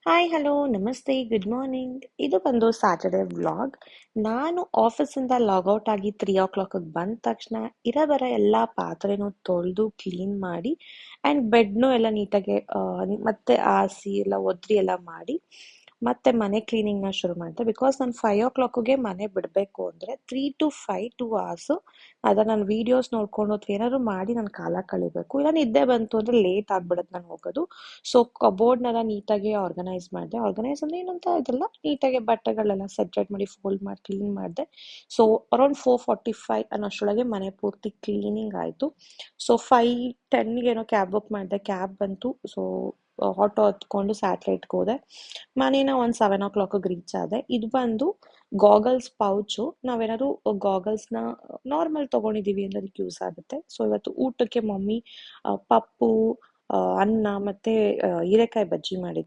Hi hello ನಮಸ್ತೆ good morning. ಇದು ಬಂದು ಸ್ಯಾಟರ್ಡೆ ವ್ಲಾಗ್. ನಾನು ಆಫೀಸಿಂದ ಲಾಗೌಟ್ ಆಗಿ 3 o'clock ಬಂದ ತಕ್ಷಣ ಇರೋ ಎಲ್ಲ ಪಾತ್ರೆನೂ ತೊಳೆದು ಕ್ಲೀನ್ ಮಾಡಿ ಆ್ಯಂಡ್ ಬೆಡ್ನು ಎಲ್ಲ ನೀಟಾಗಿ ಮತ್ತೆ ಆಸಿ ಎಲ್ಲ ಒದ್ರಿ ಎಲ್ಲ ಮಾಡಿ ಮತ್ತೆ ಮನೆ ಕ್ಲೀನಿಂಗ್ನ ಶುರು ಮಾಡಿದೆ. ಬಿಕಾಸ್ ನಾನು 5 o'clockಗೆ ಮನೆ ಬಿಡಬೇಕು ಅಂದರೆ 3 to 5 2 hours ಅದ ನಾನು ವೀಡಿಯೋಸ್ ನೋಡ್ಕೊಂಡು ಅಥವಾ ಏನಾದ್ರು ಮಾಡಿ ನಾನು ಕಾಲ ಕಳಿಬೇಕು. ಇಲ್ಲ ನಿದ್ದೆ ಬಂತು ಅಂದರೆ ಲೇಟ್ ಆಗ್ಬಿಡುತ್ತೆ ನಾನು ಹೋಗೋದು. ಸೊ ಕಬೋರ್ಡ್ನೆಲ್ಲ ನೀಟಾಗಿ ಆರ್ಗನೈಸ್ ಮಾಡಿದೆ. ಆರ್ಗನೈಸ್ ಅಂದರೆ ಏನಂತ ಇದೆಲ್ಲ ನೀಟಾಗಿ ಬಟ್ಟೆಗಳೆಲ್ಲ ಸೆಪ್ರೇಟ್ ಮಾಡಿ ಫೋಲ್ಡ್ ಮಾಡಿ ಕ್ಲೀನ್ ಮಾಡಿದೆ. ಸೊ ಅರೌಂಡ್ 4:45 ಅನ್ನೋಷ್ಟರೊಳಗೆ ಮನೆ ಪೂರ್ತಿ ಕ್ಲೀನಿಂಗ್ ಆಯಿತು. ಸೊ 5:10ಗೆ ಏನೋ ಕ್ಯಾಬ್ ಬುಕ್ ಮಾಡಿದೆ. ಕ್ಯಾಬ್ ಬಂತು. ಸೊ ಆಟೋ ಹತ್ಕೊಂಡು ಸ್ಯಾಟಲೈಟ್ಗೆ ಹೋದೆ. ಮನೇನ ಒಂದು 7 o'clock ರೀಚ್ ಆದೆ. ಇದು ಬಂದು ಗಾಗಲ್ಸ್ ಪೌಚು. ನಾವೇನಾದ್ರು ಗಾಗಲ್ಸ್ನ ನಾರ್ಮಲ್ ತೊಗೊಂಡಿದ್ದೀವಿ ಅಂದ್ರೆ ಅದಕ್ಕೆ ಯೂಸ್ ಆಗುತ್ತೆ. ಸೊ ಇವತ್ತು ಊಟಕ್ಕೆ ಮಮ್ಮಿ ಪಪ್ಪು ಅನ್ನ ಮತ್ತು ಹೀರೆಕಾಯಿ ಬಜ್ಜಿ ಮಾಡಿದ್ರು.